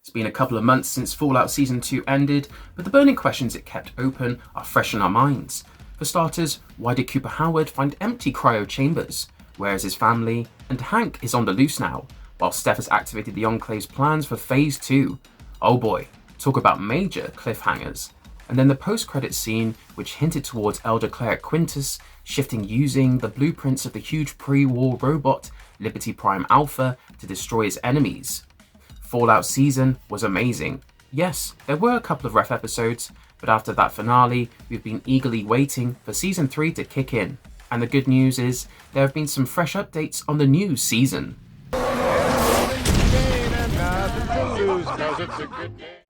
It's been a couple of months since Fallout Season 2 ended, but the burning questions it kept open are fresh in our minds. For starters, why did Cooper Howard find empty cryo chambers? Where is his family? And Hank is on the loose now, while Steph has activated the Enclave's plans for Phase 2. Oh boy, talk about major cliffhangers. And then the post-credits scene, which hinted towards Elder Cleric Quintus shifting using the blueprints of the huge pre-war robot Liberty Prime Alpha to destroy his enemies. Fallout season was amazing. Yes, there were a couple of rough episodes, but after that finale, we've been eagerly waiting for Season 3 to kick in. And the good news is, there have been some fresh updates on the new season.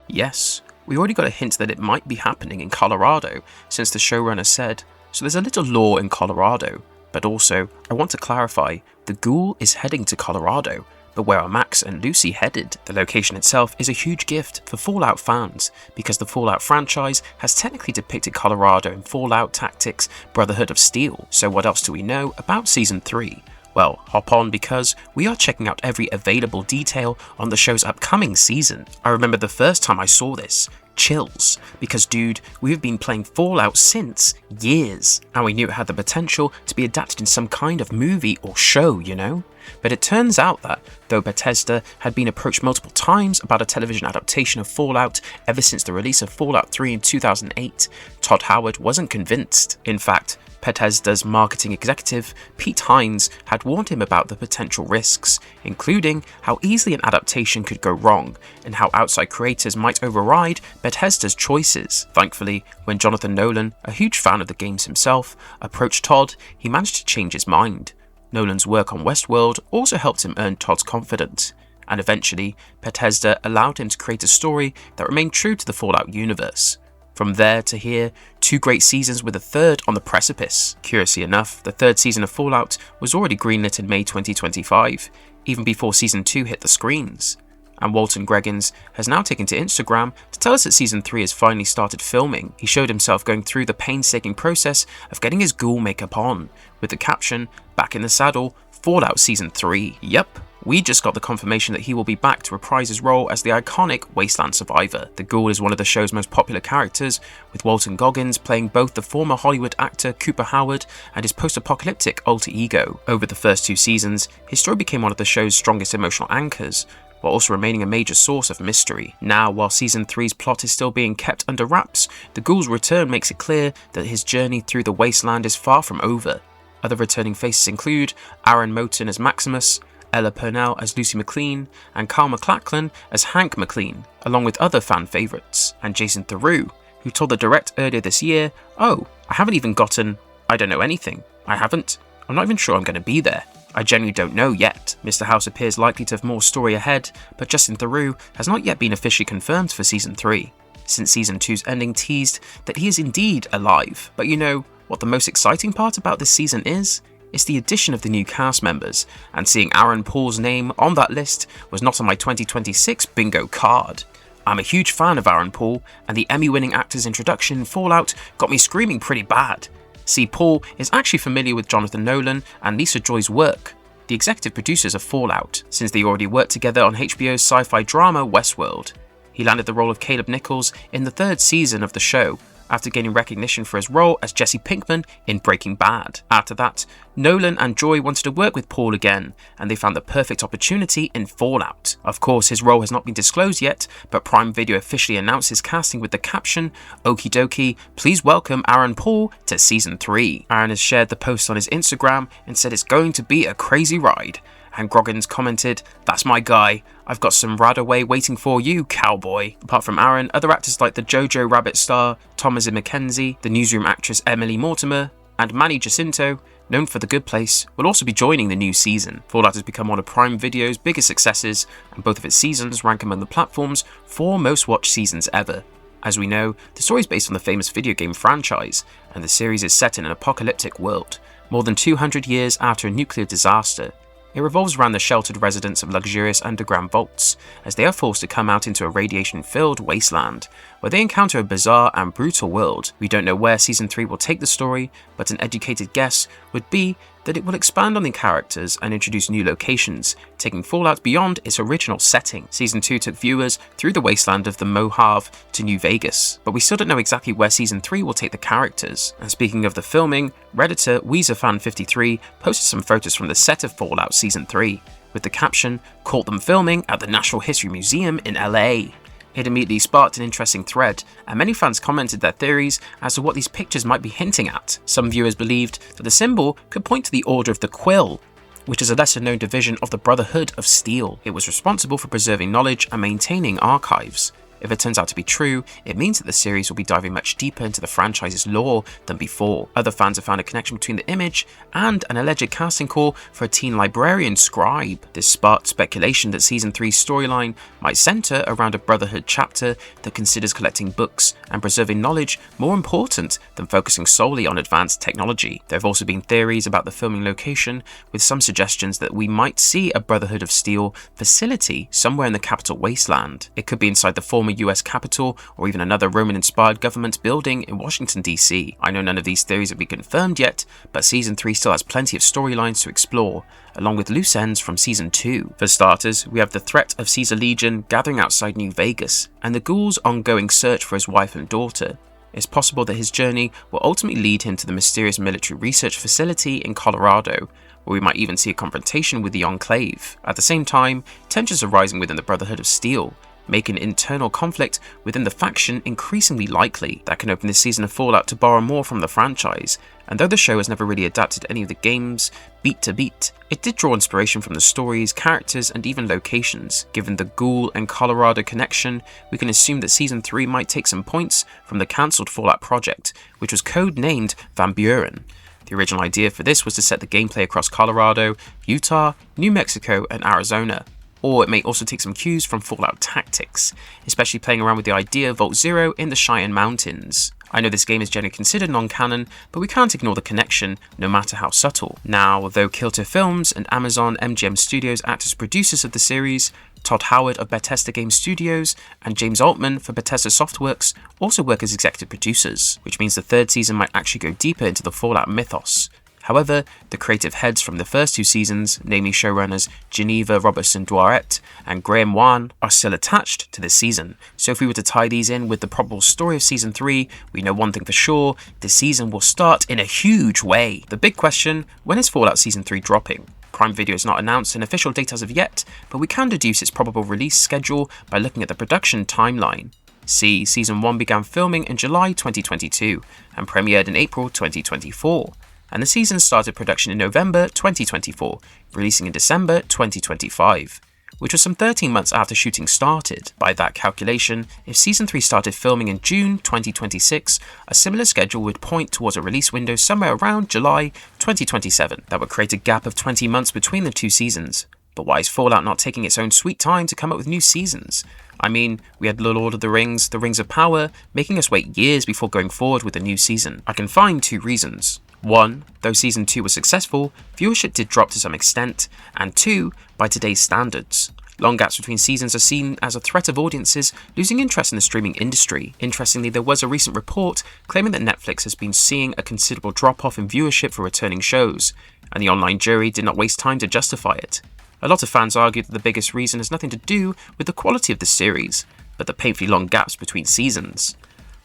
Yes, we already got a hint that it might be happening in Colorado, since the showrunner said, so there's a little lore in Colorado. But also, I want to clarify, the ghoul is heading to Colorado, but where are Max and Lucy headed? The location itself is a huge gift for Fallout fans, because the Fallout franchise has technically depicted Colorado in Fallout Tactics Brotherhood of Steel. So what else do we know about Season 3? Well, hop on because we are checking out every available detail on the show's upcoming season. I remember the first time I saw this, chills, because dude, we've been playing Fallout since years, and we knew it had the potential to be adapted in some kind of movie or show, you know? But it turns out that, though Bethesda had been approached multiple times about a television adaptation of Fallout ever since the release of Fallout 3 in 2008, Todd Howard wasn't convinced. In fact, Bethesda's marketing executive, Pete Hines, had warned him about the potential risks, including how easily an adaptation could go wrong, and how outside creators might override Bethesda's choices. Thankfully, when Jonathan Nolan, a huge fan of the games himself, approached Todd, he managed to change his mind. Nolan's work on Westworld also helped him earn Todd's confidence, and eventually, Bethesda allowed him to create a story that remained true to the Fallout universe. From there to here, 2 great seasons with a third on the precipice. Curiously enough, the 3rd season of Fallout was already greenlit in May 2025, even before Season 2 hit the screens. And Walton Greggins has now taken to Instagram to tell us that Season 3 has finally started filming. He showed himself going through the painstaking process of getting his ghoul makeup on, with the caption, "Back in the saddle, Fallout Season 3. Yep. We just got the confirmation that he will be back to reprise his role as the iconic Wasteland survivor. The ghoul is one of the show's most popular characters, with Walton Goggins playing both the former Hollywood actor Cooper Howard and his post-apocalyptic alter ego. Over the first 2 seasons, his story became one of the show's strongest emotional anchors, while also remaining a major source of mystery. Now, while Season 3's plot is still being kept under wraps, the ghoul's return makes it clear that his journey through the Wasteland is far from over. Other returning faces include Aaron Moten as Maximus, Ella Purnell as Lucy McLean, and Carl McLachlan as Hank McLean, along with other fan favourites, and Jason Theroux, who told the Direct earlier this year, "Oh, I haven't even gotten, I don't know anything. I'm not even sure I'm going to be there. I genuinely don't know yet." Mr. House appears likely to have more story ahead, but Justin Theroux has not yet been officially confirmed for Season 3, since Season 2's ending teased that he is indeed alive. But you know what the most exciting part about this season is? It's the addition of the new cast members, and seeing Aaron Paul's name on that list was not on my 2026 bingo card. I'm a huge fan of Aaron Paul, and the Emmy-winning actor's introduction in Fallout got me screaming pretty bad. See, Paul is actually familiar with Jonathan Nolan and Lisa Joy's work, the executive producers of Fallout, since they already worked together on HBO's sci-fi drama Westworld. He landed the role of Caleb Nichols in the 3rd season of the show, after gaining recognition for his role as Jesse Pinkman in Breaking Bad. After that, Nolan and Joy wanted to work with Paul again, and they found the perfect opportunity in Fallout. Of course, his role has not been disclosed yet, but Prime Video officially announced his casting with the caption, "Okie dokie, please welcome Aaron Paul to Season 3. Aaron has shared the post on his Instagram and said it's going to be a crazy ride. And Groggins commented, "That's my guy. I've got some Radaway waiting for you, cowboy." Apart from Aaron, other actors like the Jojo Rabbit star Thomasin McKenzie, the Newsroom actress Emily Mortimer, and Manny Jacinto, known for The Good Place, will also be joining the new season. Fallout has become one of Prime Video's biggest successes, and both of its seasons rank among the platform's 4 most watched seasons ever. As we know, the story is based on the famous video game franchise, and the series is set in an apocalyptic world, more than 200 years after a nuclear disaster. It revolves around the sheltered residents of luxurious underground vaults, as they are forced to come out into a radiation-filled wasteland, where they encounter a bizarre and brutal world. We don't know where Season 3 will take the story, but an educated guess would be that it will expand on the characters and introduce new locations, taking Fallout beyond its original setting. Season 2 took viewers through the wasteland of the Mojave to New Vegas, but we still don't know exactly where Season 3 will take the characters. And speaking of the filming, Redditor WeezerFan53 posted some photos from the set of Fallout Season 3, with the caption, "Caught them filming at the Natural History Museum in LA." It immediately sparked an interesting thread, and many fans commented their theories as to what these pictures might be hinting at. Some viewers believed that the symbol could point to the Order of the Quill, which is a lesser-known division of the Brotherhood of Steel. It was responsible for preserving knowledge and maintaining archives. If it turns out to be true, it means that the series will be diving much deeper into the franchise's lore than before. Other fans have found a connection between the image and an alleged casting call for a teen librarian scribe. This sparked speculation that Season 3's storyline might centre around a Brotherhood chapter that considers collecting books and preserving knowledge more important than focusing solely on advanced technology. There have also been theories about the filming location, with some suggestions that we might see a Brotherhood of Steel facility somewhere in the capital wasteland. It could be inside the former US Capitol, or even another Roman-inspired government building in Washington DC. I know none of these theories have been confirmed yet, but Season 3 still has plenty of storylines to explore, along with loose ends from Season 2. For starters, we have the threat of Caesar Legion gathering outside New Vegas, and the ghoul's ongoing search for his wife and daughter. It's possible that his journey will ultimately lead him to the mysterious military research facility in Colorado, where we might even see a confrontation with the Enclave. At the same time, tensions are rising within the Brotherhood of Steel, making internal conflict within the faction increasingly likely. That can open this season of Fallout to borrow more from the franchise, and though the show has never really adapted any of the games beat to beat, it did draw inspiration from the stories, characters, and even locations. Given the Ghoul and Colorado connection, we can assume that Season 3 might take some points from the cancelled Fallout project, which was code-named Van Buren. The original idea for this was to set the gameplay across Colorado, Utah, New Mexico, and Arizona. Or it may also take some cues from Fallout Tactics, especially playing around with the idea of Vault Zero in the Cheyenne Mountains. I know this game is generally considered non-canon, but we can't ignore the connection, no matter how subtle. Now, though Kilter Films and Amazon MGM Studios act as producers of the series, Todd Howard of Bethesda Game Studios and James Altman for Bethesda Softworks also work as executive producers, which means the third season might actually go deeper into the Fallout mythos. However, the creative heads from the first two seasons, namely showrunners Geneva Robertson-Dworet and Graham Wan, are still attached to this season. So if we were to tie these in with the probable story of Season 3, we know one thing for sure: this season will start in a huge way. The big question: when is Fallout Season 3 dropping? Prime Video has not announced an official date as of yet, but we can deduce its probable release schedule by looking at the production timeline. See, Season 1 began filming in July 2022 and premiered in April 2024. And the season started production in November 2024, releasing in December 2025, which was some 13 months after shooting started. By that calculation, if Season 3 started filming in June 2026, a similar schedule would point towards a release window somewhere around July 2027. That would create a gap of 20 months between the two seasons. But why is Fallout not taking its own sweet time to come up with new seasons? I mean, we had Lord of the Rings, The Rings of Power, making us wait years before going forward with a new season. I can find two reasons. One, though Season 2 was successful, viewership did drop to some extent, and two, by today's standards. Long gaps between seasons are seen as a threat of audiences losing interest in the streaming industry. Interestingly, there was a recent report claiming that Netflix has been seeing a considerable drop-off in viewership for returning shows, and the online jury did not waste time to justify it. A lot of fans argue that the biggest reason has nothing to do with the quality of the series, but the painfully long gaps between seasons.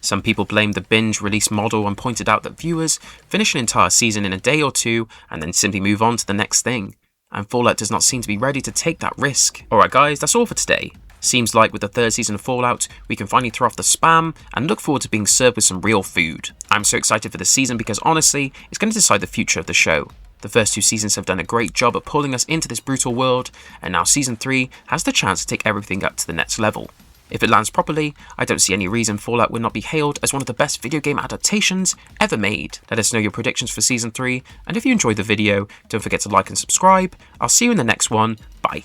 Some people blamed the binge release model and pointed out that viewers finish an entire season in a day or two and then simply move on to the next thing, and Fallout does not seem to be ready to take that risk. Alright guys, that's all for today. Seems like with the third season of Fallout, we can finally throw off the spam and look forward to being served with some real food. I'm so excited for this season because honestly, it's going to decide the future of the show. The first two seasons have done a great job at pulling us into this brutal world, and now Season 3 has the chance to take everything up to the next level. If it lands properly, I don't see any reason Fallout would not be hailed as one of the best video game adaptations ever made. Let us know your predictions for Season 3, and if you enjoyed the video, don't forget to like and subscribe. I'll see you in the next one. Bye.